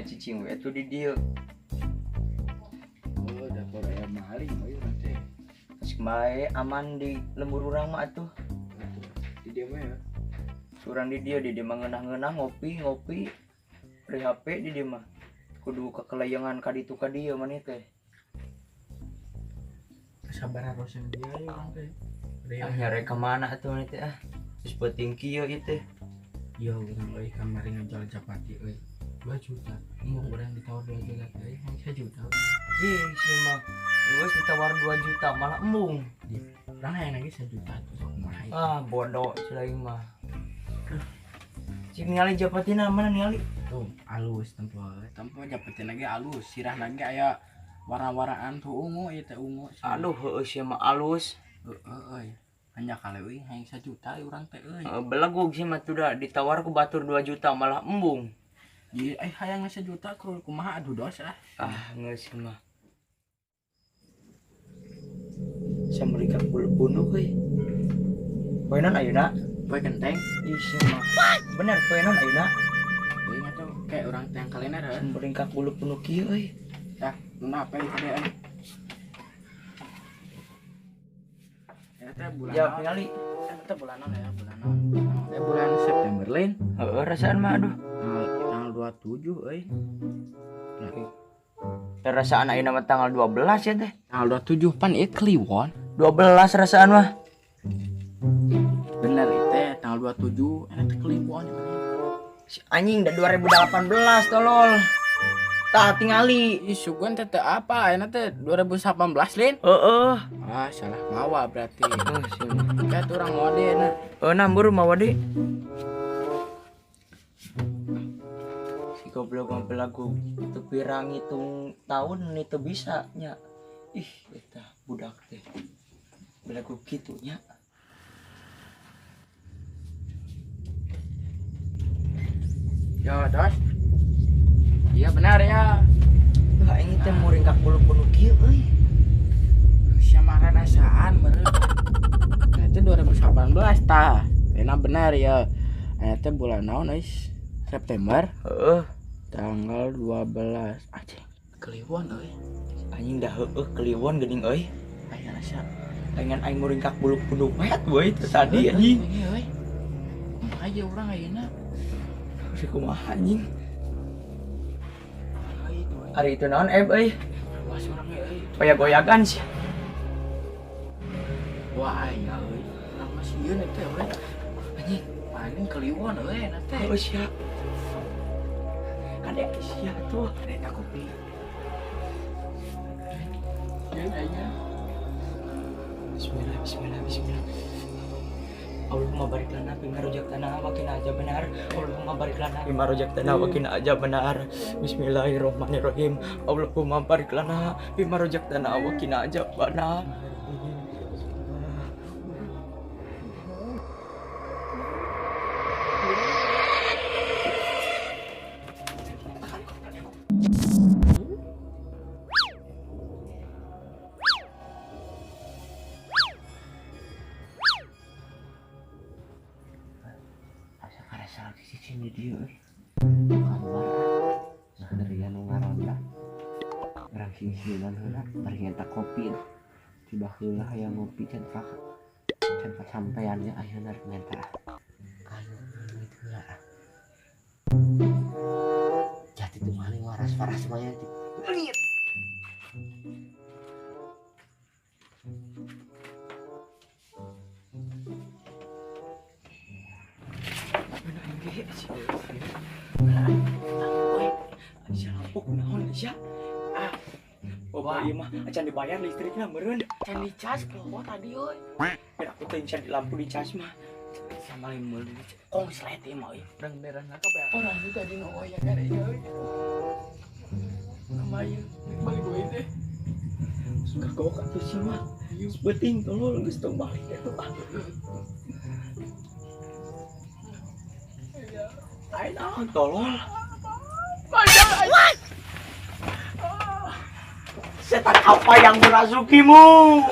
cicing we atuh di dieu. Oh, dapur ayam maling ayo nanti. Cik bae aman di lembur urang mah atuh. Di dia mah ya. Surang di dieu mah ngeunah-ngeunah ngopi. Beri HP di dieu mah. Kudu kekelayangan ka ditu ka dieu maneh teh. Sabar harus yang dia ya orang teh. Ah nyare ka mana atuh maneh teh ah. Geus penting kieu ieu teh. Ya urang euy kamari ngajal Japati euy. 2 juta. Mau urang ditawar 2 juta teh, 1 juta. Ih, si mah. Geus ditawar 2 juta malah embung. Urang hayang lagi 1 juta tuh sok kumaha. Ah, bodoh selain mah. Cik ningali Japatina mana ningali? Tuh, alus tempat Japati lagi alus, sirah lagi aya warna-warnaan tuh ungu ieu teh ungu. Aduh, heueuh sia mah alus. Euy. Hanya kali euy hayang 1 juta urang teh euy. Belegug sih mah tuh dah ditawar ku batur 2 juta malah embung. Ieu hayang 1 juta krul kumaha aduh dos ah. Ah, geus mah. Samrika bunuh euy. Poenan ayeuna? Poe genteng. Ih, sia mah. Bener poenan ayeuna. Euy ngatuh kayak urang teh yang kalena heuh. Samringkak bulu penuh kieu euy. Tah, nu apa ieu teh? Eta bulan. Ya ningali. Eta bulan naon ya? Bulan naon? Bulan September lain. Heeh, rasaan mah aduh. Tanggal 27 euy. Rasaan ayeuna mah tanggal 12 ya teh. Tanggal 27 pan ieu Kliwon. 12 rasaan mah. Bener teh tanggal 27 eta teh Kliwon. Si anjing da 2018 tolol. Tah tingali. Ih sugan teh apa? Enak teh 2018 lin. Heeh. Ah salah mawa berarti. Oh, sia. Kayak urang mode na. Nambur mah wadi. Si goblok mah belagu teu pirang hitung tahun nih teu bisa nya. Ih, eta budak teh. Belagu kitu nya. Yo, dos. Iya benar ya. Lah ini teh muring kak bulu penuh kieu euy. Samara rasaan meureun. Eta 2018 tah. Enak benar ya. Eta bulan naon guys? September. Heeh. Tanggal 12. Anjing, Kliwon euy. Anjing dah heueuh kliwon geuning euy. Aya rasa. Pengen aing muring kak bulu penuh wet boy teh tadi anjing. Euy. Aja urang ayeuna. Si kumaha anjing. Hari itu naon euy. Mas urang euy. Goyag-goyagan sih. Wah, aya euy. Urang masih ieu teh euy. Anjing, Paling Kliwon euy na teh. oh sia. Kadek sia tuh. Ada kopi. Yeun aya. Bismillah. Allahumma barik lana bima rojaktana wa qina adzabannar. Allahumma barik lana bima rojaktana wa qina adzabannar. Bismillahirrahmanirrahim. Allahumma barik lana bima rojaktana wa qina adzabannar. Asal di sini dia kabar dari anu ngaronda orang sing-singan heula bari nyetak kopi tiba heula aya ngopi can sampean ya ayeuna rek ngenta anu gitu lah jati tuh maling waras semuanya lihat Wah, iya mah acan dibayar listriknya meureun. Can dicas keluar tadi euy. Ya aku teh can di lampu dicas mah. Sama lain meuli. Kong slet ieu mah euy. Beneran ka bayar. Orang juga di nu ya kan euy. Kamayu balik gue teh. Suka kau atuh sih mah. Sebeting tolol geus tong balik eta ah. Ai naon tolol. Setan apa yang merasukimu?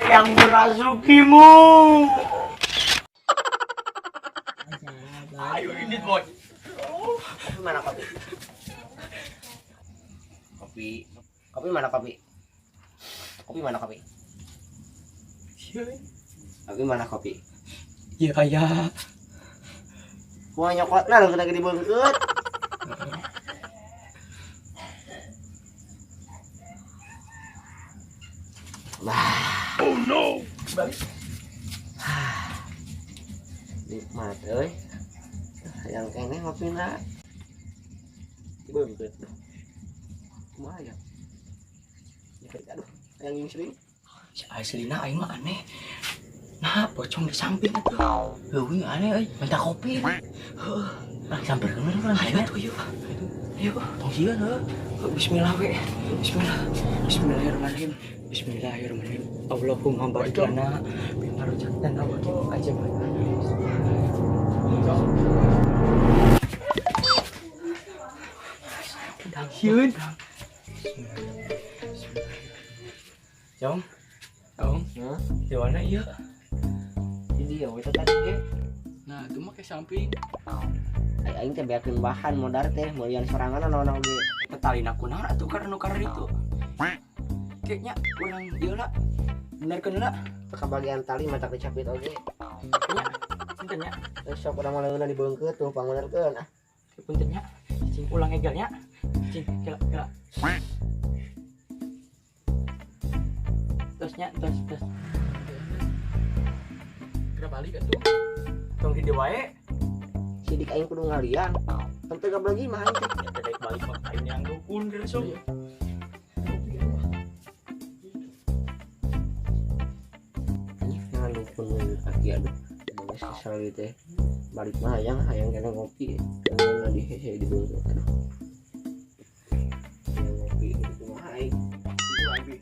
Yang merasukimu? Ayo ini boy. Mana kopi? kopi. Kopi mana kopi? Kopi mana kopi? Kopi mana kopi? Iya ya. Wah nyokotna lu kena dibeungkeut. Wah. Oh no. Balik. Nikmat euy. Yang kene ngopina. Dibeungkeut. Kumaha ya? Aduh, yang ini sering. Si Aislina aing mah aneh. Nah, pocong di samping atuh. Heuh, aneh euy, minta kopi. Heuh, lagi sampeurkeun urang. Ayo atuh yuk. Ayo, Tong sieun heuh. bismillah we. Bismillah. Bismillahirrahmanirrahim. Bismillahirrahmanirrahim. Allahumma barik lana bima razaqtana wa qina adzabannar. Sieun. Jong. Jong. Hah? Di mana ieu? Di dieu we tadi ge. Nah, itu mah ke samping. Aing teh beakeun bahan modar teh mulian sorangan naon oge. Ketalina kunaon atuh karena itu. Kayaknya urang ieu lah. Benerkeun lah. Ka bagian tali mata kecapit oge. Nya. Punten nya. Terus sok urang maleuna dibeungkeut tuh pangunerkeun ah. Punten nya. Cing ulang egalnya. Cing kela. Terusnya terus. Kira balik atuh. Tong di wae. Sidik aing kudu ngalian. Tentu gak lagi mah aing teh. Ya teh balik mah aing yang dukun geus sok. Jangan dukun kaki aduh. Geus kesel ieu teh. Balik mah hayang kena ngopi. Kemudian di hese dibeungkeut aduh. Yang ngopi itu kumaha aing. Itu lagi.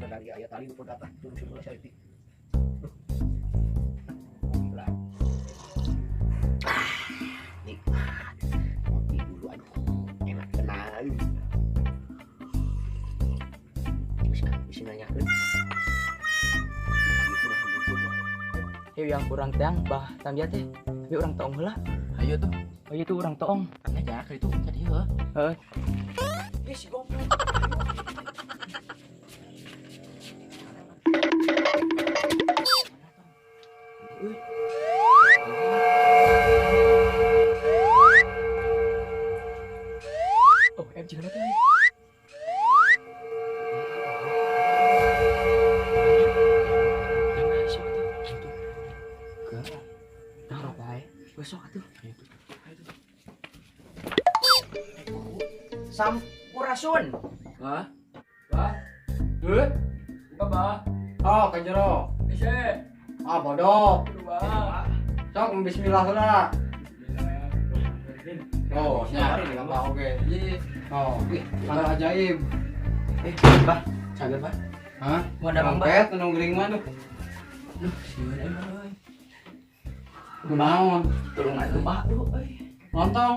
Dari ayat tadi pun datang turun sebelah saya itu. Nikmat. Kopi dulu aduh. Enak tenan. Bisa nanyakeun. Yuk yang kurang tang bah tambia teh. Tapi urang toong heula. Ayo tuh. Oh iya tuh urang toong. Karena jarak itu tadi heuh. Heeh. Si goblok. Oh, jeung teh. Besok atuh. Sampurasun. Bah, buka bah. Oh, ke jero. Ese. Ah, bodoh. Bah. Sok bismillah heula. Oh, nya apa oge. Oh, mantap ajaib. Bah, cager bah. Hah? Mau ada Bang, Bah? Dompet nu gering mah tuh. Duh, sieun emang euy. Kunaon? Tulungan tuh bah tuh euy. Lontong.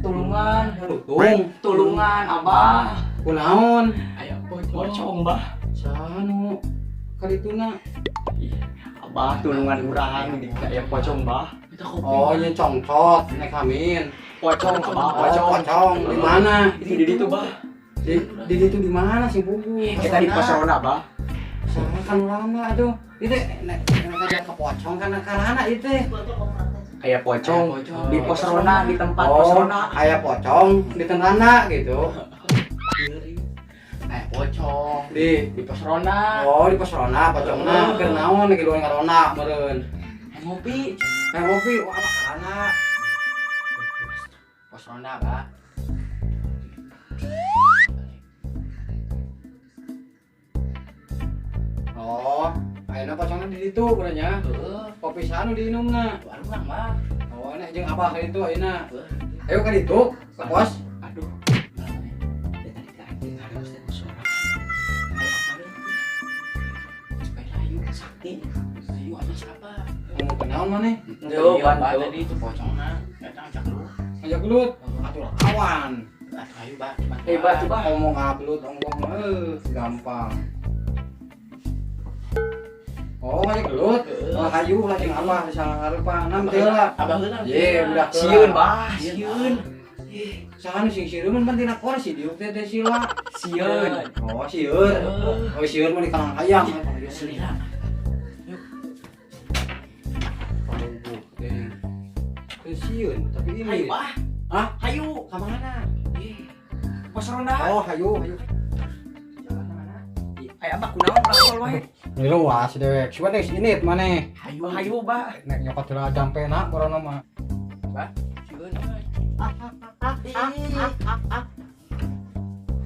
Tulungan. Tutung. Tulungan abah. Kunaon? Aya pocong bah. Sanu kalituna. Abah tulungan urang di aya pocong bah. Oh, nya congcot nek amin. Pocong abah Pocong, pocong. pocong. Di mana? Di ditu bah. Di itu di mana sih bubu? Kita di pos Rona bah. Sama kan lama aduh. Itu nek ngajak ke pocong kan karana itu. Aya pocong Aya pocong. di pos Rona di tempat pos Rona. Aya pocong di tengahna gitu. Aya pocong di pos Rona. Oh, di pos Rona pocongna keur naon lagi luar ngarona meureun. Ngopi. Ngopi wah apa karana? Pos Rona bah. Oh, ayeuna pocongna di ditu benernya. Heeh. Kopi sanu diinumna. Urang mah. Oh, nek jeung abah ka ditu ayeuna. Ayo ka ditu, ka pos. Aduh. Ya tadi kan ada Ustaz suara. Layu sakti. Layu aja siapa? Ngomong kenaon maneh? Tuh, bantu tadi itu pocongna. Datang ajak lu. Ngajak gelut. Atuh kawan. Atuh ayo, Bah. Batu, Bah. Ngomong ablut ngomong gampang. Oh, ngajak gelut. Oh, hayu lah jeung abah salah hareupan teh lah. Abah heula. Ye, budak Sieun, Bah, sieun. Sahan sing sieun mah tina kor si diuk teh sila. Sieun. Oh, sieun. Oh, sieun mah di kalang hayang. Selira. Sieun, tapi ini. Hayu, Bah. Hah? Hayu. Ka mana? Pos ronda. Oh, hayu. Jalan mana? Aya Abah kunaon bakal wae. Ini luas dewek. Coba deh ini maneh. Hayu, Bah. Nek nyokot teh jampena borona mah. Bah. Sieun.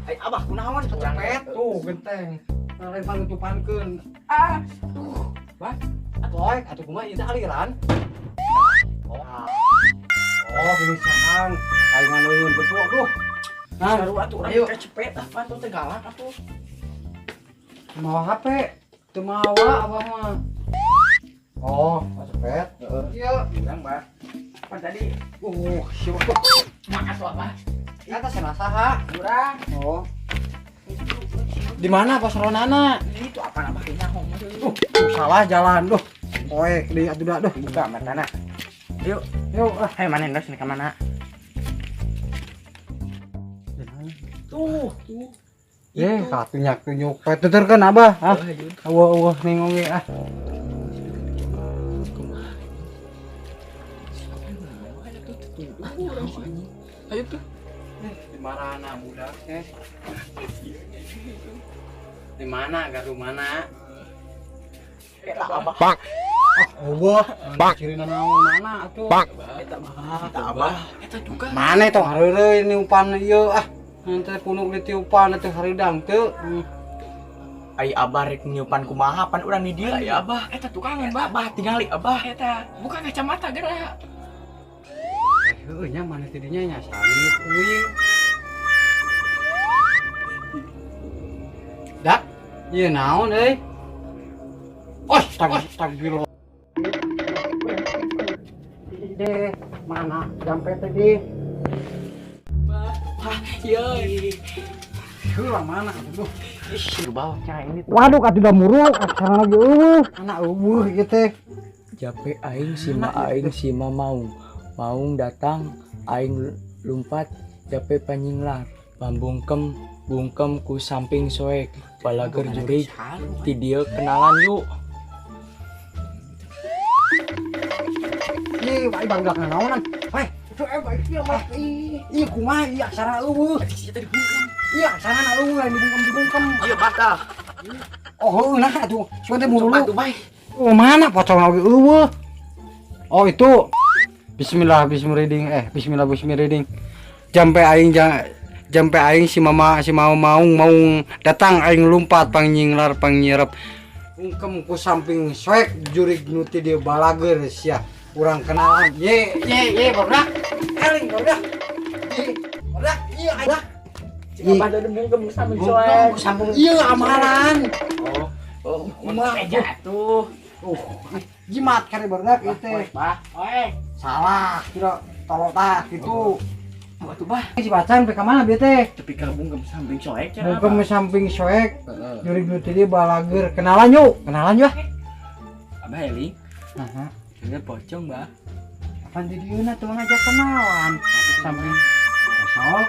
Ay Abah kunaon kecepet. Tuh, genteng. Lain pangutupankeun. Tuh. Bah. Atoy, atuh kumaha ieu teh aliran. Oh, gini sahang. Kaingan leuweun betul. Aduh. Nah, Baru atuh ayo. urang kecepet apa tuh teh galak atuh. mau HP. Teu mawa abah mah. Oh, cepet. Iya. Bilang, Bah. Apa tadi? Siapa? Makas Abah. Kata sana saha? Urang. Oh. Di mana pos ronana? Itu apa Abah kayaknya ngomong. Salah jalan duh. Poek di atuh dah duh. Buka matana. Yuk. Yuk, Hei mana Ndos ini ke mana? Tuh. Katunyak tunyuk. Peteterkeun abah, ah. Eueuh ningong ge ah. Ayo tuh. Di mana budak teh? Di mana garu mana? Eta Abah. Eueuh, cirina naon mana atuh? Eta Abah. Eta juga. Mana tong hareureun niupan ieu ah. Henteu punuk ditiupan teh hareudang teu. Ai Abah rek nyupan kumaha pan urang di dieu aya Abah. Eta tukangan Bah. Abah tingali Abah eta. Buka kacamata geura. Heueuh nya mana teh dinya nya sami kuing. Dak, ieu naon euy? Oh, astagfirullah. Deh, mana jampe teh di? Iya. Heula mana atuh? Ih, bawa cara ini. Waduh, katu udah muruk, sekarang lagi anak gitu. Jape aing si ma maung datang aing lumpat jape panyinglar bungkem ku samping soek balager jurig ti dieu kenalan yuk. Ih, bangga naonan. Weh, itu baik ieu mah. Ieu kumaha ieu aksara eueuh. Iya, aksarana eueuh lain dibungkem. Ieu batal. Oh, heueuh nah atuh. Coba teh mulu. Atuh bae. Oh, mana pocong lagi eueuh. Oh, itu. Bismillah. Jampe aing si mama mau datang aing lompat pangnyinglar pangyerep. Ungkem ku samping soek jurig nu ti dieu balager sia. Urang kenalan. Ye, barudak. Eling barudak. Barudak, ieu aja. Abah ada bungkem samping soek. Bungkem ku samping ieu amalan. Oh, kumaha jatuh. Jimat kali barudak ieu teh. Bah, oe. Salah, kira tolota gitu. Atuh bah. Si bacan pe ka mana bieu teh? Tapi ka bungkem samping soek cenah. Bungkem samping soek. Jurig nu teh balager. Kenalan yuk ah. Abah Eli. Nah, Ini pocong, Bah. apaan di dieuna tuh ngajak kenalan. Samping sok.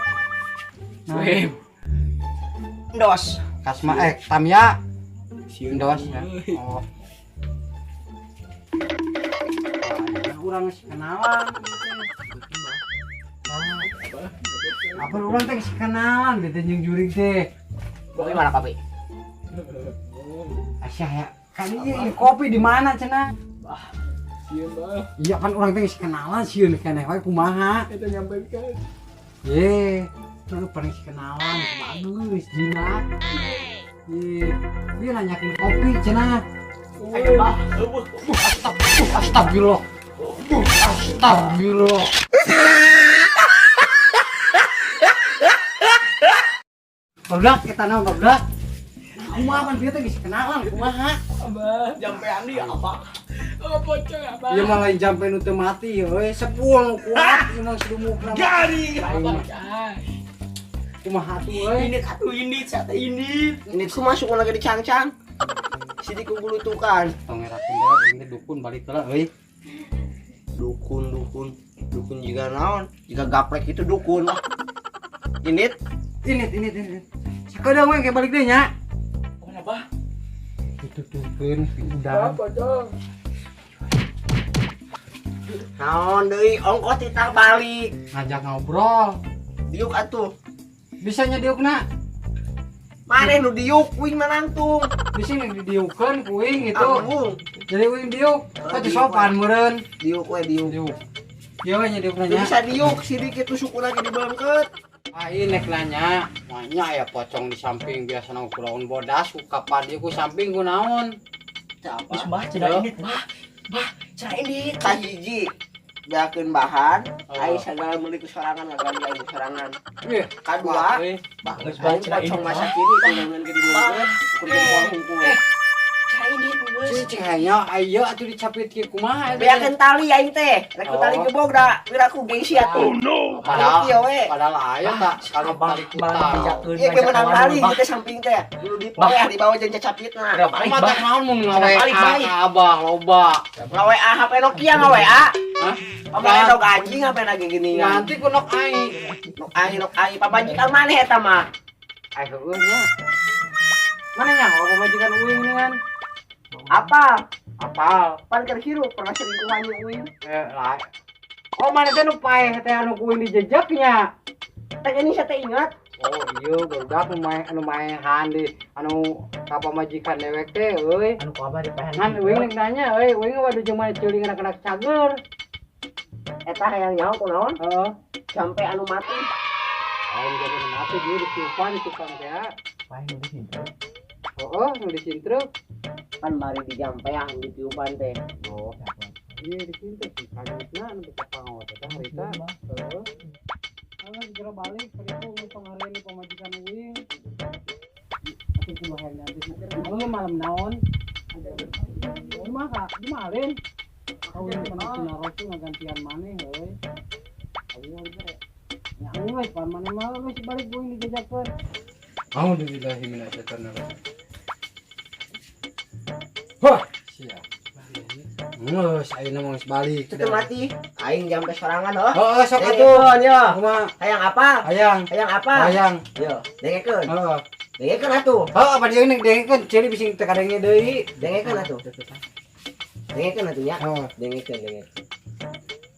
Weh. Ndos. Kasma Tamya. Sieun Ndos ya. Oh. Urang geus kenalan. Apa urang teh geus kenalan bete jeung jurig teh. Kopi mana kopi? Asyah ya. Kan ini kopi di mana cenah? Sieun, Bah. Iya kan orang teh geus kenalan sieun keneh wae kumaha. Eta nyampaikan. Ye, lu paling kenalan bagus jinak. Ye, dia nanyakin kopi cenah. Ayo, Bah. Astagfirullah. Astagfirullah. Barudak kita naon barudak? Kumaha kan dia teh geus kenalan kumaha? Abah, jampean dia apa? Oh, pocong Abah. Ieu mah lain jampe nu teu mati euy, sepul nu kuat ieu mah sedumukna. Garing. Kumaha atuh euy? Ini katu ini, sate ini. Ini ku masuk lagi di cang-cang. sini ku gulutukan. Tong ngerakeun dewe ini dukun balik heula euy. Dukun juga naon? Jika gaplek itu dukun. Ini Ini. Sakedeung we ke balik deui nya. Kenapa? Ditutupkeun udah. Dong? naon deui ongkos titah balik. Ngajak ngobrol. Diuk atuh. Bisanya diukna. Maneh nu diuk uing manantung. Bisa didiukeun kuing itu. Agung. Jadi uing diuk. Tadi sopan meureun. Diuk we diuk. Diuk. Ieu we nya diukna Teu nya. bisa diuk sidik itu suku lagi dibeungkeut. Ai nek nanya, nya ya pocong di samping biasa nang kulaun bodas suka padi ku samping ku naon. Wis bah cenah ini bah. Cenah ini. Kahiji jakeun bahan, Oh. ai sagala meuli ku sorangan ngagali aing sorangan. Ieu, Kadua, Bagus aing banget cenah ini. pocong masa kini kunaon ke dibeungkeut, kudu dipol hungkul. Cenah ini geus. cing aya aya atuh dicapit kieu kumaha. Beakeun tali aing teh, rek ku tali gebog da, wiraku gengsi atuh. Padahal Kieu we. padahal aya tak sekali tali kutal. Iya ke menang tali kita samping teh. Dulu di bawah di bawah jeung capitna. Balik Mata bah. naon mun ngawe Balik, balik. abah loba. Ngawe HP Nokia ngawe a. Hah? Pamain dog anjing apa lagi gini kan. Nanti ku nok ai. Nok ai pabajikan maneh eta mah. Ai heueuh nya. Mana nya kalau pemajikan uing ini kan? Apa? Apal. Pan keur hirup pernah selingkuh anjing uing. Lah. Oh mana teh nu paeh teh anu kuing dijejaknya. Teh ini saya teh ingat. Oh iya barudak anu maehan di anu ka pamajikan dewek teh euy. Anu ku abah dipahen. Ngan uing nek nanya euy uing waduh cuma ceuling anak-anak cager. Eta hayang nyaho kunaon? Heeh. Sampai anu mati. Aing jadi mati dia ditiupan di tukang teh. Pahen di sini. Heeh, nu disintruk. Kan bari dijampeang ditiupan teh. Oh. Iya disintruk di kanyutna anu teh pangawa teh harita. Heeh. Kalau segera balik periku pengaruh di pemajikan uing. Tapi cuma hanya nanti malam naon. Oh mah kak, kemarin. Kau yang pernah narosu ngagantian maneh euy. Ayo udah. Ya euy, pan maneh mah masih balik uing dijajakeun. Alhamdulillahi minasyaitonir rajim. Wah, siap. Ngeus ayeuna mah geus balik. Teu mati. Aing jampe sorangan heuh. Heeh, sok atuh. Dengekeun ya. Kumaha? Hayang apa? Hayang. Hayang apa? Hayang. Yo, dengekeun. Heeh. Dengekeun atuh. Heeh, apa dia nek dengekeun ciri bising teu kadenge deui. Dengekeun atuh. Dengekeun atuh nya. Heeh. Dengekeun.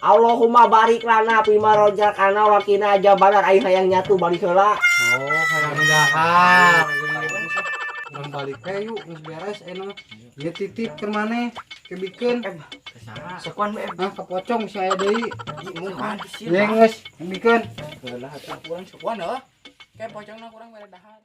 Allahumma barik lana fima rojakana wa qina azabannar ai hayang nyatu balik heula. Oh, hayang mudahan. Urang balik teh yuk, geus beres eno. Ieu titip keur maneh, kebikeun. Sekuan be. Hah, ka pocong si aya deui. Sekuan. Ieu geus, kebikeun. Kurang sekuan heuh. Kayak pocongna kurang mere dahar.